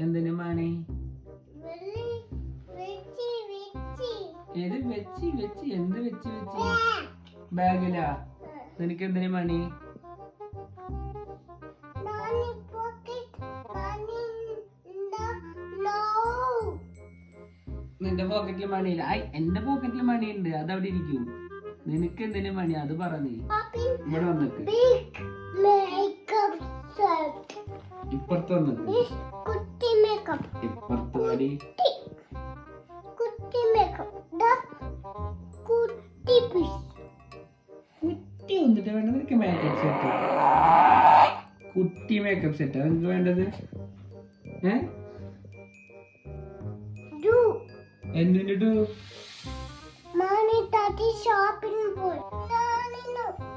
എന്തിനു മണി? ഏത് വെച്ച് വെച്ച് എന്ത് വെച്ച് വെച്ച് ബാഗിലാ? നിനക്ക് എന്തിനു മണി? നിന്റെ പോക്കറ്റിൽ മണിയില്ല. എന്റെ പോക്കറ്റിൽ മണിയുണ്ട്, അതവിടെ ഇരിക്കും. നിനക്ക് എന്തിനു മണി അത് പറ. നീ ഇവിടെ വന്നിട്ട് ഇപ്പുറത്ത് വന്നിട്ട് ഇപ്പുറത്ത് വരി. കുട്ടി വന്നിട്ട് വേണ്ട നിനക്ക് മേക്കപ്പ് സെറ്റ്. കുട്ടി മേക്കപ്പ് സെറ്റാ നിനക്ക് വേണ്ടത്? എന്തിനിട്ടു?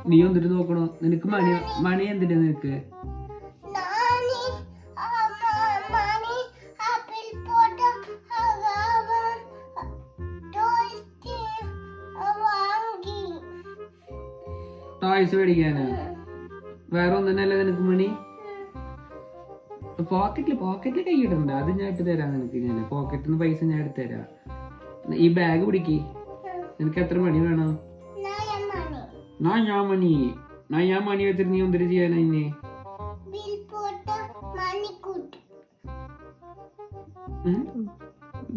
നീ വന്നിട്ട് നോക്കണോ? നിനക്ക് മണി എന്തിനാ നിനക്ക്? ടോയ്സ് മേടിക്കാനാ? വേറെ ഒന്നിനല്ല നിനക്ക് മണി? പോക്കറ്റില് കൈ ഇടണ്ട, അത് ഞാൻ ഇട്ട് തരാം നിനക്ക്. ഞാൻ പോക്കറ്റിൽ നിന്ന് പൈസ ഞാൻ എടുത്ത് തരാം. ഈ ബാഗ് പിടിക്ക്. നിനക്ക് എത്ര മണി വേണം? ഞാൻ മണി വെച്ചിട്ട് നീ എന്തിനു ചെയ്യാനാ? ഇനി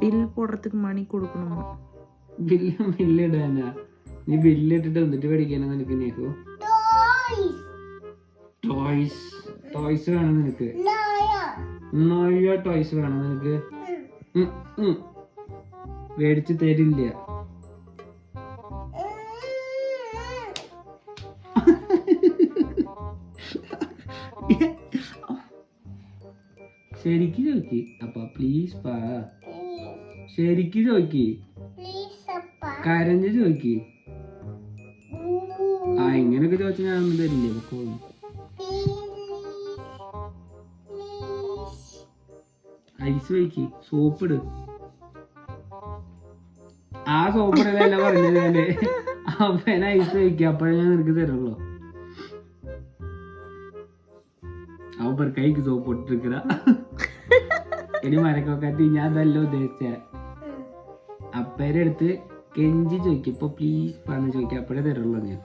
ബിൽ പോടത്തേക്ക് മണി കൊടുക്കണം. ബില്ലിടാനാ? നീ ബില്ലിട്ടിട്ട് എന്നിട്ട് മേടിക്കാനാ നിനക്ക്? നീക്കോ ടോയ്സ് വേണം നിനക്ക്? ടോയ്സ് വേണം നിനക്ക്? മേടിച്ചു തരില്ല. ശരിക്ക് ചോദിക്ക് അപ്പ, പ്ലീസ് പാ. ശരിക്ക് ചോദിക്ക്, കരഞ്ഞ് ചോദിക്ക്. ഇങ്ങനൊക്കെ ചോദിച്ചാ ഞാനൊന്നും തരില്ലേ. ഐസ് വയ്ക്ക്, സോപ്പിട്. ആ സോപ്പിടല്ല പറഞ്ഞത് ഞാന്. അപ്പന ഐസ് വയ്ക്ക, അപ്പഴേ ഞാൻ നിനക്ക് തരുള്ളൂ. അവൻ കൈക്ക് സോപ്പ് ഇട്ടിരിക്കണ. ഇനി മരക്കൊക്കെ ഞാൻ അതല്ല ഉദ്ദേശിച്ച. അപ്പേരെ അടുത്ത് കെഞ്ചി ചോദിക്കും, ഇപ്പൊ പ്ലീസ് പറഞ്ഞ് ചോദിക്കാം, അപ്പഴേ തരുള്ളൂ ഞാൻ.